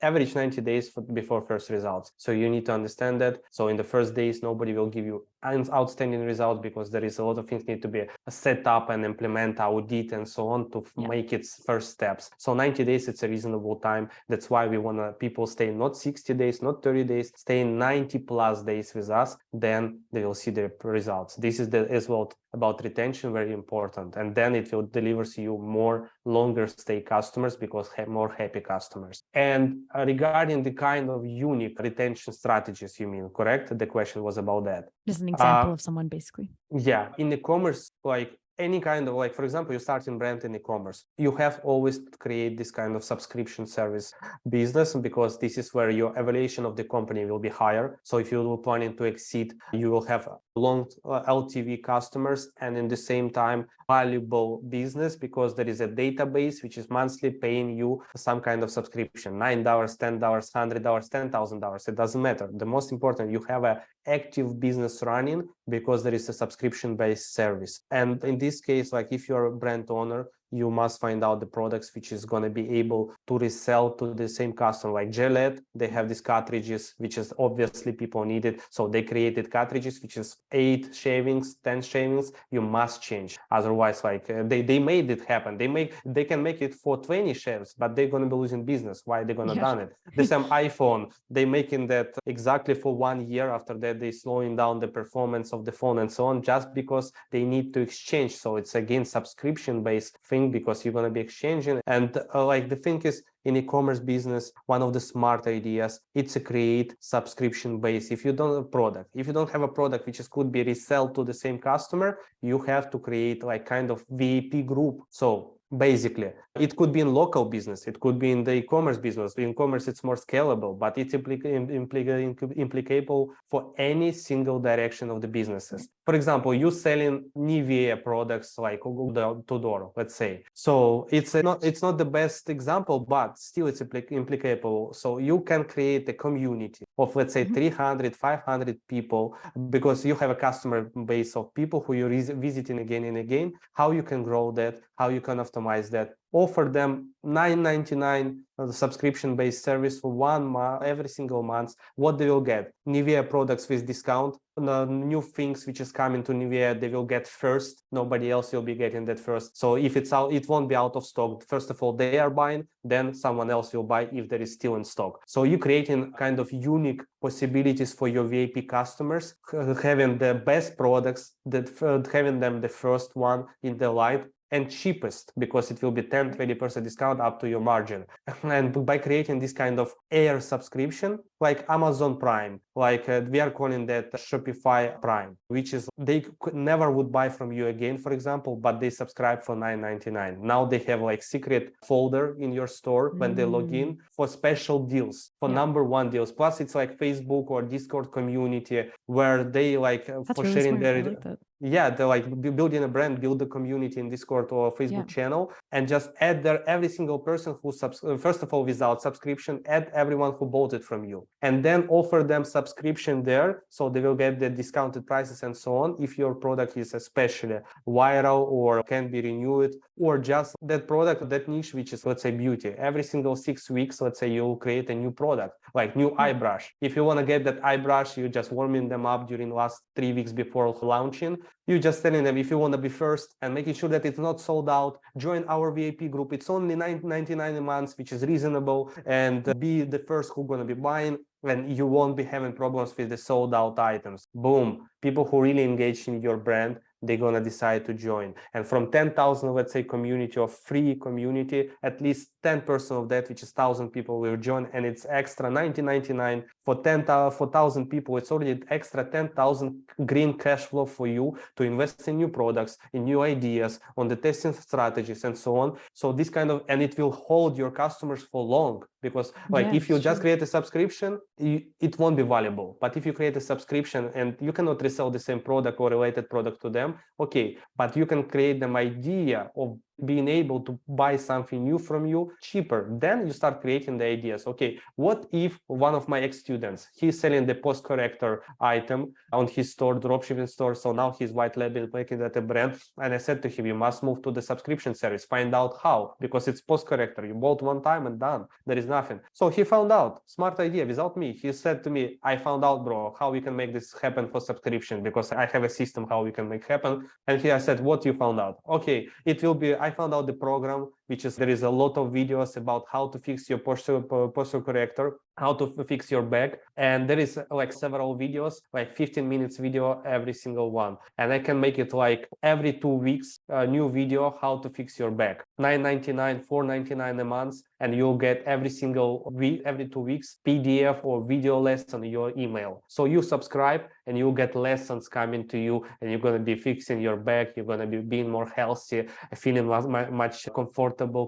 Average 90 days before first results. So you need to understand that. So in the first days, nobody will give you an outstanding result because there is a lot of things need to be set up and implement, audit and so on to make its first steps. So 90 days, it's a reasonable time. That's why we want people stay not 60 days, not 30 days, stay 90 plus days with us, then they will see the results. This is as well about retention, very important. And then it will deliver you more longer stay customers because have more happy customers. And regarding the kind of unique retention strategies, you mean, correct? The question was about that. Just an example of someone basically. Yeah, in e-commerce, like any kind of, like, for example, you start in brand in e-commerce, you have always to create this kind of subscription service business because this is where your evaluation of the company will be higher. So if you're planning to exceed, you will have long LTV customers and in the same time valuable business because there is a database which is monthly paying you some kind of subscription, $9, $10, $100, $10,000. It doesn't matter. The most important, you have an active business running because there is a subscription-based service. And in this case, like if you're a brand owner, you must find out the products which is going to be able to resell to the same customer. Like Gillette, they have these cartridges, which is obviously people need it. So they created cartridges, which is 8 shavings, 10 shavings. You must change. Otherwise, like they made it happen. They can make it for 20 shaves, but they're going to be losing business. Why they're going to done it? The same iPhone, they making that exactly for 1 year. After that, they slowing down the performance of the phone and so on, just because they need to exchange. So it's again subscription-based thing because you're going to be exchanging. And like the thing is, in e-commerce business, one of the smart ideas, it's to create subscription base. If you don't have a product, if you don't have a product which is could be resell to the same customer, you have to create like kind of VIP group. So basically, it could be in local business, it could be in the e-commerce business. In e-commerce, it's more scalable, but it's implicable for any single direction of the businesses. For example, you selling Nivea products like door, let's say. So it's not the best example, but still it's implicable. So you can create a community of, let's say, 300, 500 people, because you have a customer base of people who you're visiting again and again. How you can grow that, how you can optimize that, offer them $9.99 subscription-based service for 1 month, every single month. What they will get? Nivea products with discount. New things which is coming to Nivea, they will get first. Nobody else will be getting that first. So if it's out, it won't be out of stock. First of all, they are buying, then someone else will buy if there is still in stock. So you're creating kind of unique possibilities for your VIP customers, having the best products, that having them the first one in the light, and cheapest, because it will be 10-20% discount up to your margin. And by creating this kind of air subscription, like Amazon Prime, like we are calling that Shopify Prime, which is they never would buy from you again, for example, but they subscribe for $9.99. Now they have like secret folder in your store when they log in for special deals, for number one deals. Plus it's like Facebook or Discord community where they like That's for really sharing smart. their I like that. Yeah, they're like building a brand, build a community in Discord or Facebook channel, and just add there every single person who first of all, without subscription, add everyone who bought it from you, and then offer them subscription there, so they will get the discounted prices and so on. If your product is especially viral or can be renewed, or just that product, that niche, which is, let's say, beauty. Every single 6 weeks, let's say, you'll create a new product, like new eye brush. If you want to get that eye brush, you just warming them up during last 3 weeks before launching. You just telling them, if you want to be first and making sure that it's not sold out, join our VIP group. It's only $9.99 a month, which is reasonable, and be the first who's going to be buying, and you won't be having problems with the sold out items. Boom. People who really engage in your brand, they're going to decide to join. And from 10,000, let's say, community or free community, at least 10% of that, which is 1,000 people, will join. And it's extra $19.99 for 1,000 people. It's already extra 10,000 green cash flow for you to invest in new products, in new ideas, on the testing strategies and so on. So this kind of, and it will hold your customers for long, because like if you just create a subscription, it won't be valuable. But if you create a subscription and you cannot resell the same product or related product to them, okay, but you can create them idea of being able to buy something new from you cheaper. Then you start creating the ideas. Okay, what if one of my ex-students, he's selling the post corrector item on his store, dropshipping store, so now he's white label making that a brand, and I said to him, you must move to the subscription service, find out how, because it's post corrector, you bought one time and done, there is nothing. So he found out, smart idea, without me. He said to me, I found out, bro, how we can make this happen for subscription, because I have a system how we can make happen. And I said, what you found out? Okay, it will be, I found out the program, which is, there is a lot of videos about how to fix your posture corrector, how to fix your bag. And there is like several videos, like 15 minutes video, every single one. And I can make it like every 2 weeks, a new video, how to fix your bag. $9.99, $4.99 a month. And you'll get every single week, every 2 weeks, PDF or video lesson in your email. So you subscribe and you'll get lessons coming to you, and you're going to be fixing your bag. You're going to be being more healthy, feeling much comfortable,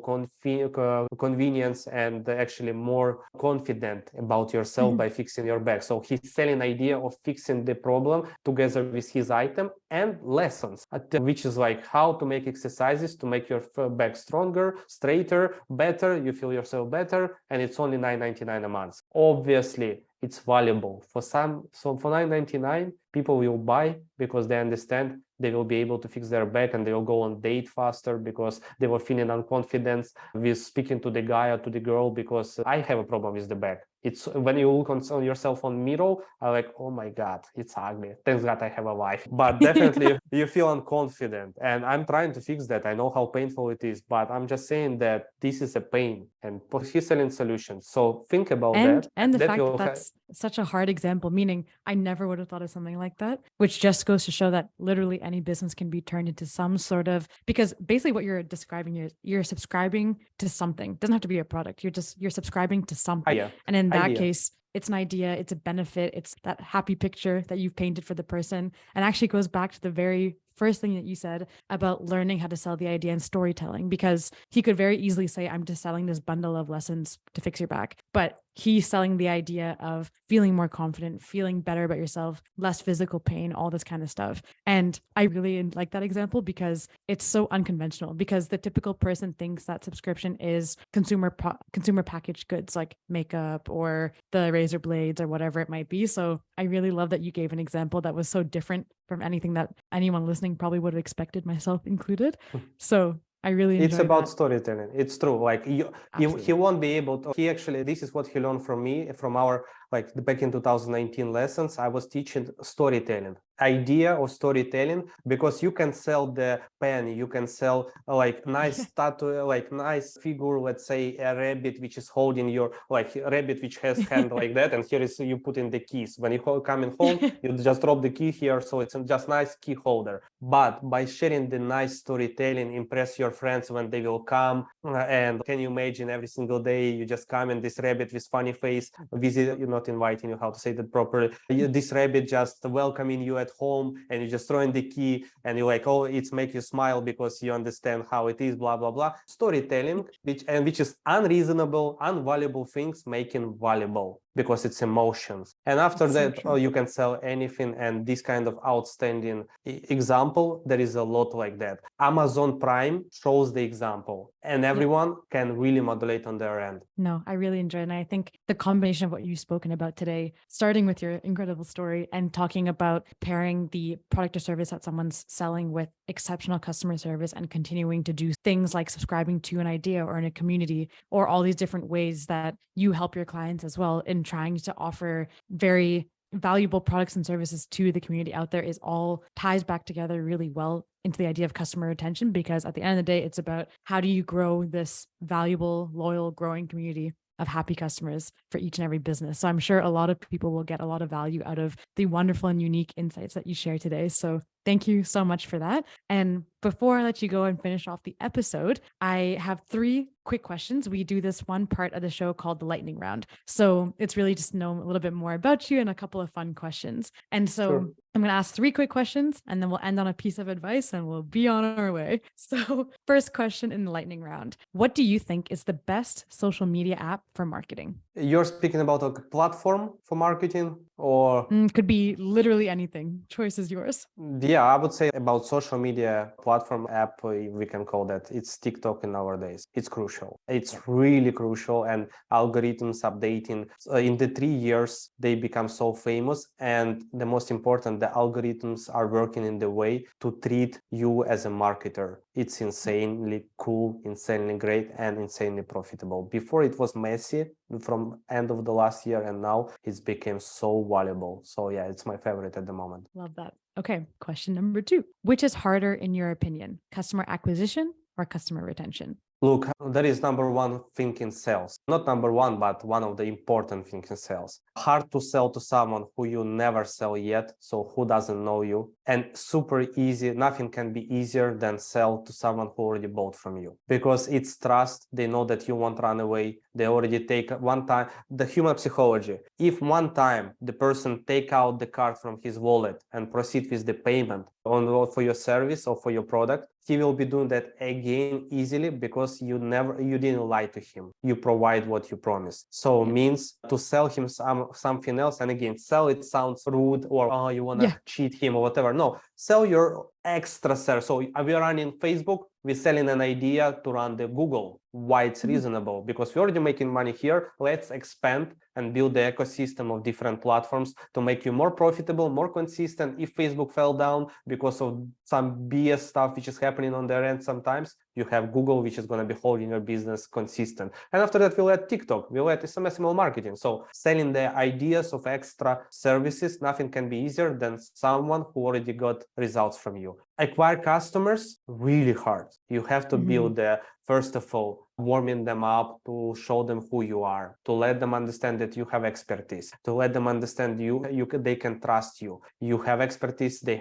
convenience, and actually more confident confident about yourself by fixing your bag. So he's selling idea of fixing the problem together with his item and lessons, which is like how to make exercises to make your bag stronger, straighter, better. You feel yourself better, and it's only $9.99 a month. Obviously, it's valuable for some. So for $9.99, people will buy because they understand they will be able to fix their bag and they will go on date faster because they were feeling unconfident with speaking to the guy or to the girl, because I have a problem with the bag. It's when you look on yourself on mirror, I'm like, oh my God, it's ugly. Thanks God I have a wife. But definitely you feel unconfident. And I'm trying to fix that. I know how painful it is, but I'm just saying that this is a pain and he's selling solutions. So think about that. And the that fact that that's such a hard example, meaning I never would have thought of something like that, which just goes to show that literally any business can be turned into some sort of, because basically what you're describing is you're subscribing to something. It doesn't have to be a product. You're subscribing to something. Yeah. And in that case, it's an idea, it's a benefit, it's that happy picture that you've painted for the person. And actually goes back to the very first thing that you said about learning how to sell the idea and storytelling, because he could very easily say, I'm just selling this bundle of lessons to fix your back. But he's selling the idea of feeling more confident, feeling better about yourself, less physical pain, all this kind of stuff. And I really like that example because it's so unconventional, because the typical person thinks that subscription is consumer packaged goods like makeup or the razor blades or whatever it might be. So I really love that you gave an example that was so different from anything that anyone listening probably would have expected, myself included. So I really enjoy It's about that. storytelling. It's true. Like he won't be able to. He actually, this is what he learned from me, from our back in 2019 lessons. I was teaching storytelling, idea of storytelling, because you can sell the pen, you can sell nice tattoo, nice figure. Let's say a rabbit which is holding your rabbit which has hand like that, and here is you put in the keys. When you coming home, you just drop the key here, so it's just nice key holder. But by sharing the nice storytelling, impress your friends when they will come. And can you imagine every single day you just come and this rabbit with funny face visit, you're not inviting you, how to say that properly, this rabbit just welcoming you at home, and you just throw in the key and you're like, oh, it's make you smile because you understand how it is, blah blah blah. Storytelling, which is unreasonable, unvaluable things making valuable, because it's emotions. And after that, you can sell anything. And this kind of outstanding example, there is a lot like that. Amazon Prime shows the example, and everyone can really modulate on their end. No, I really enjoy it. And I think the combination of what you've spoken about today, starting with your incredible story and talking about pairing the product or service that someone's selling with exceptional customer service and continuing to do things like subscribing to an idea or in a community, or all these different ways that you help your clients as well in trying to offer very valuable products and services to the community out there, is all ties back together really well into the idea of customer retention. Because at the end of the day, it's about how do you grow this valuable, loyal, growing community of happy customers for each and every business. So I'm sure a lot of people will get a lot of value out of the wonderful and unique insights that you share today. So thank you so much for that. And before I let you go and finish off the episode, I have 3 quick questions. We do this one part of the show called the lightning round. So it's really just to know a little bit more about you and a couple of fun questions. And so I'm going to ask 3 quick questions, and then we'll end on a piece of advice and we'll be on our way. So first question in the lightning round: what do you think is the best social media app for marketing? You're speaking about a platform for marketing, or could be literally anything. Choice is yours. Yeah, I would say about social media platform app, we can call that. It's TikTok in nowadays. It's crucial. It's really crucial, and algorithms updating. In the 3 years, they become so famous, and the most important, the algorithms are working in the way to treat you as a marketer. It's insanely cool, insanely great, and insanely profitable. Before it was messy from end of the last year, and now it's became so valuable. So yeah, it's my favorite at the moment. Love that. Okay, question number 2. Which is harder in your opinion, customer acquisition or customer retention? Look, there is number one thing in sales. Not number one, but one of the important things in sales. Hard to sell to someone who you never sell yet, so who doesn't know you. And super easy, nothing can be easier than sell to someone who already bought from you. Because it's trust, they know that you won't run away. They already take one time, the human psychology. If one time the person take out the card from his wallet and proceed with the payment for your service or for your product, he will be doing that again easily because you didn't lie to him. You provide what you promised. So means to sell him something else. And again, sell it sounds rude or oh, you want to cheat him or whatever. No, sell your extra service. So we are running Facebook. We're selling an idea to run the Google. Why it's reasonable? Because we're already making money here. Let's expand and build the ecosystem of different platforms to make you more profitable, more consistent. If Facebook fell down because of some BS stuff which is happening on their end sometimes, you have Google, which is going to be holding your business consistent. And after that, we'll add TikTok, we'll add SMS email marketing. So selling the ideas of extra services, nothing can be easier than someone who already got results from you. Acquire customers, really hard. You have to build the, first of all, warming them up to show them who you are, to let them understand that you have expertise, to let them understand they can trust you. You have expertise, they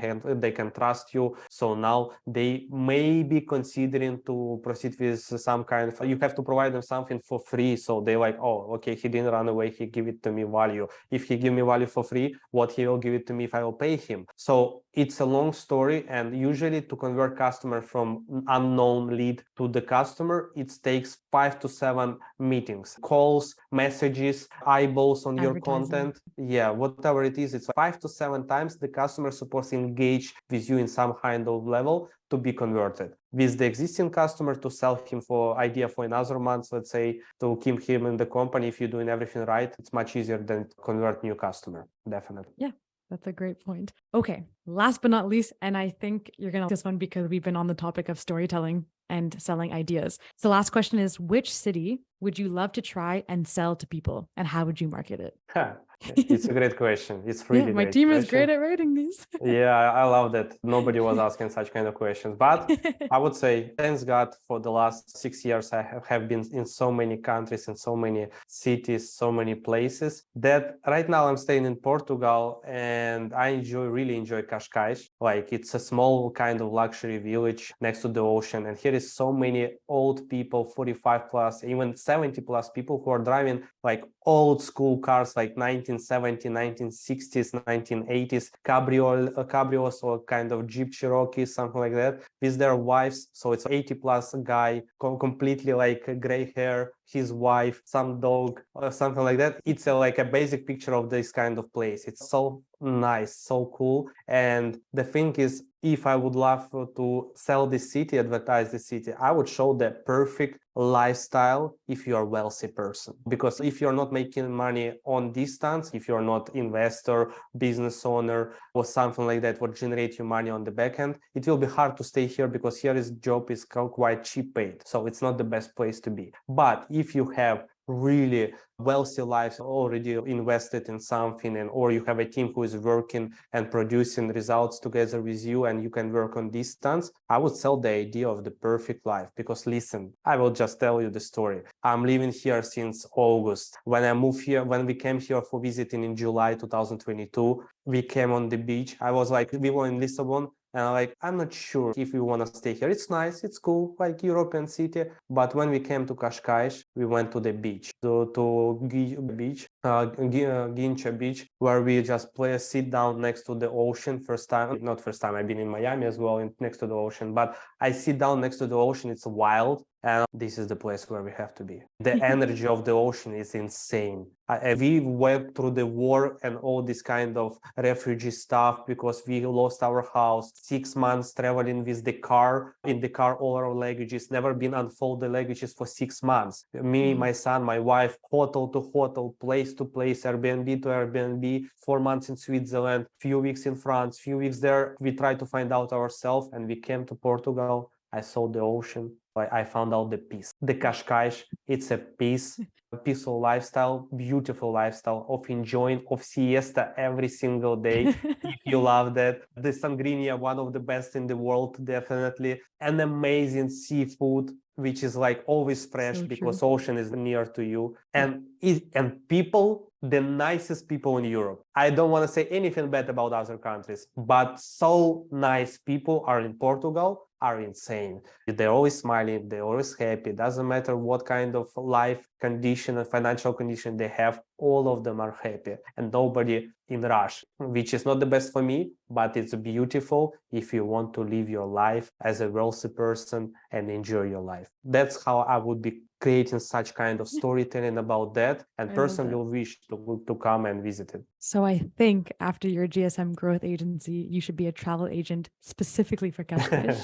can trust you. So now they may be considering to proceed with some kind of, you have to provide them something for free. So they like, oh, okay, he didn't run away, he give it to me value. If he give me value for free, what he will give it to me if I will pay him? So it's a long story, and usually to convert customer from unknown lead to the customer, it takes 5 to 7 meetings, calls, messages, eyeballs on your content. Yeah, whatever it is, it's 5 to 7 times the customer is supposed to engage with you in some kind of level to be converted. With the existing customer, to sell him for idea for another month, let's say, to keep him in the company, if you're doing everything right, it's much easier than convert new customer, definitely. Yeah. That's a great point. Okay, last but not least, and I think you're going to like this one because we've been on the topic of storytelling and selling ideas. So the last question is, which city would you love to try and sell to people, and how would you market it? It's a great question. It's really my great team question. is great at writing these. Yeah, I love that. Nobody was asking such kind of questions. But I would say, thanks God, for the last 6 years, I have been in so many countries, in so many cities, so many places, that right now I'm staying in Portugal, and I really enjoy Cascais. Like, it's a small kind of luxury village next to the ocean. And here is so many old people, 45 plus, even 70 plus people who are driving like old school cars, like 1970s, 1960s, 1980s, cabrios or kind of Jeep Cherokees, something like that, with their wives. So it's 80 plus guy, completely like gray hair, his wife, some dog, or something like that. It's like a basic picture of this kind of place. It's so nice, so cool. And the thing is, if I would love to sell this city, advertise the city, I would show the perfect lifestyle if you are a wealthy person. Because if you're not making money on distance, if you're not investor, business owner, or something like that, what generate you money on the back end, it will be hard to stay here, because here is job is quite cheap paid. So it's not the best place to be. But if you have really wealthy lives, already invested in something, and or you have a team who is working and producing results together with you, and you can work on distance, I would sell the idea of the perfect life. Because listen, I will just tell you the story. I'm living here since August. When I moved here, when we came here for visiting in July 2022, we came on the beach. I was like, we were in Lisbon, and I'm not sure if we want to stay here. It's nice, it's cool, like European city. But when we came to Cascais, we went to the beach, to Gincha Beach, where we just sit down next to the ocean. Not first time, I've been in Miami as well, next to the ocean. But I sit down next to the ocean, it's wild. And this is the place where we have to be. The energy of the ocean is insane. We went through the war and all this kind of refugee stuff, because we lost our house. 6 months traveling with the car, in the car, all our luggages, never been unfolded luggages for 6 months. Me, my son, my wife, hotel to hotel, place to place, Airbnb to Airbnb, 4 months in Switzerland, few weeks in France, few weeks there. We tried to find out ourselves, and we came to Portugal. I saw the ocean. I found out the peace. The Cascais, it's a peaceful lifestyle, beautiful lifestyle of enjoying, of siesta every single day. If you love that. The sangria, one of the best in the world, definitely. An amazing seafood, which is like always fresh, because ocean is near to you. And people, the nicest people in Europe. I don't want to say anything bad about other countries, but so nice people are in Portugal, are insane. They're always smiling, they're always happy. Doesn't matter what kind of life condition and financial condition they have, all of them are happy and nobody in rush, which is not the best for me, but it's beautiful if you want to live your life as a wealthy person and enjoy your life. That's how I would be creating such kind of storytelling about that, and person will wish to come and visit it. So I think after your GSM growth agency, you should be a travel agent specifically for catfish.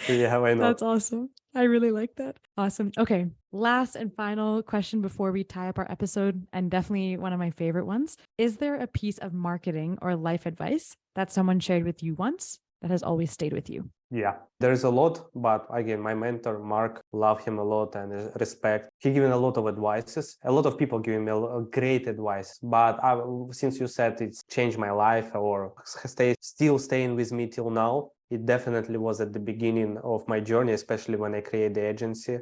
Yeah, why not? That's awesome. I really like that. Awesome. Okay. Last and final question before we tie up our episode, and definitely one of my favorite ones. Is there a piece of marketing or life advice that someone shared with you once that has always stayed with you? Yeah, there's a lot, but again, my mentor, Mark, love him a lot and respect. He given a lot of advices. A lot of people give me a great advice, but since you said it's changed my life or still staying with me till now, it definitely was at the beginning of my journey, especially when I created the agency.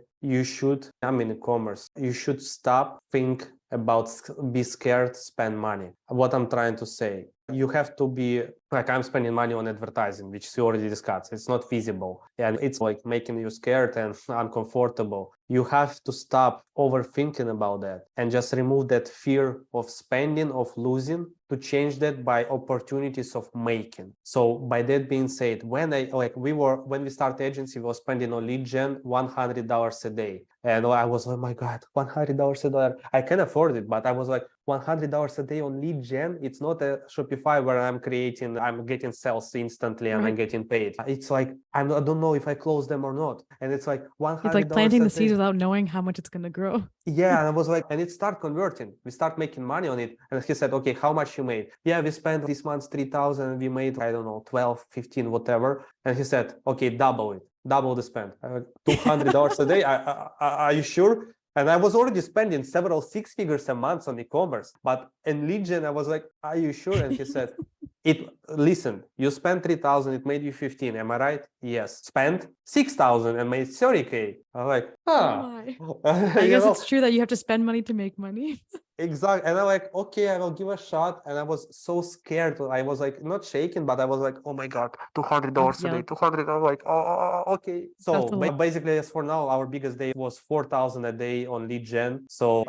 I'm in e-commerce. You should stop, think about, be scared, spend money. What I'm trying to say, you have to be like, I'm spending money on advertising, which we already discussed. It's not feasible. And it's like making you scared and uncomfortable. You have to stop overthinking about that and just remove that fear of spending, of losing, to change that by opportunities of making. So by that being said, when we started agency, we were spending on lead gen $100 a day. And I was, oh my God, $100 a day. I can afford it, but I was like, $100 a day on lead gen. It's not a Shopify where I'm getting sales instantly and I'm getting paid. It's like, I don't know if I close them or not. And it's like $100. It's like planting the seeds without knowing how much it's going to grow. Yeah. And I was like, and it started converting. We start making money on it. And he said, okay, how much you made? Yeah, we spent this month 3,000 and we made, I don't know, 12, 15, whatever. And he said, okay, double the spend. $200 a day. Are you sure? And I was already spending several six figures a month on e-commerce. But in lead gen, I was like, are you sure? And he said, listen, you spent 3,000, it made you 15. Am I right? Yes. Spent 6,000 and made 30K. I'm like, I guess it's true that you have to spend money to make money. Exactly. And I'm like, okay, I will give a shot. And I was so scared. I was like, not shaking, but I was like, oh my God, $200 a day, 200. I'm like, oh, okay. So basically, as for now, our biggest day was 4,000 a day on lead gen. So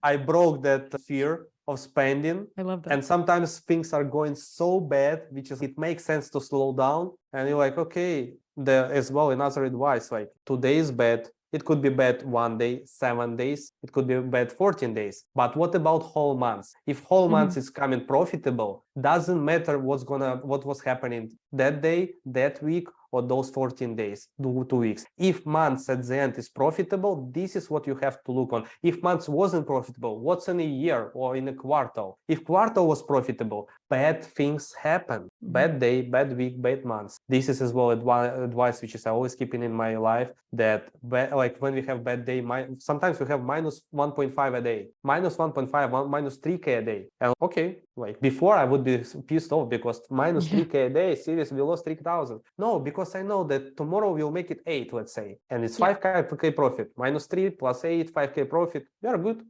I broke that fear of spending. I love that. And sometimes things are going so bad, it makes sense to slow down. And you're like, okay, as well, another advice, like today is bad. It could be bad 1 day, 7 days. It could be bad 14 days. But what about whole months? If whole months is coming profitable, doesn't matter what was happening that day, that week, or those 14 days, 2 weeks. If months at the end is profitable, this is what you have to look on. If months wasn't profitable, what's in a year or in a quarter? If quarter was profitable, bad things happen. Bad day, bad week, bad months. This is as well advice which is I always keeping in my life, that like when we have bad day, sometimes we have minus 1.5 a day, minus 1.5, minus 3K a day. And okay, like before I would be pissed off because minus 3K a day, seriously, we lost 3,000. No, because I know that tomorrow we'll make it 8, let's say, and it's 5K profit. Minus 3 plus 8, 5K profit. We are good.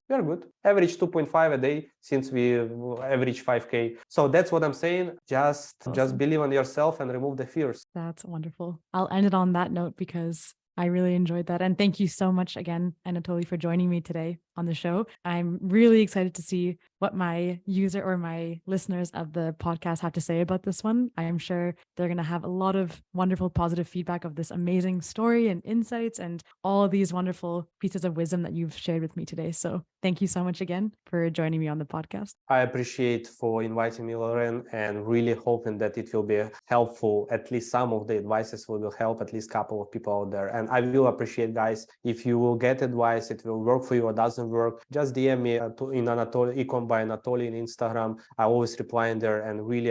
Average 2.5 a day since we average 5K. So that's what I'm saying. Just believe in yourself and remove the fears. That's wonderful. I'll end it on that note because I really enjoyed that. And thank you so much again, Anatoliy, for joining me today on the show. I'm really excited to see what my user or my listeners of the podcast have to say about this one. I am sure they're going to have a lot of wonderful positive feedback of this amazing story and insights and all these wonderful pieces of wisdom that you've shared with me today. So thank you so much again for joining me on the podcast. I appreciate for inviting me, Lauren, and really hoping that it will be helpful. At least some of the advices will help at least a couple of people out there. And I will appreciate, guys, if you will get advice, it will work for you or doesn't work, just DM me in Anatoliy, eCom by Anatoliy in Instagram. I always reply in there, and really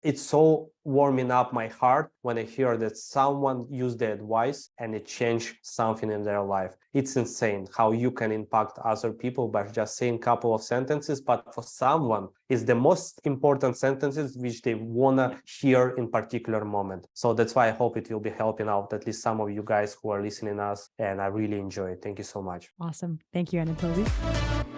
it's so warming up my heart when I hear that someone used the advice and it changed something in their life. It's insane how you can impact other people by just saying a couple of sentences, but for someone it's the most important sentences which they want to hear in particular moment. So that's why I hope it will be helping out at least some of you guys who are listening to us, and I really enjoy it. Thank you so much. Awesome. Thank you, Anatoliy.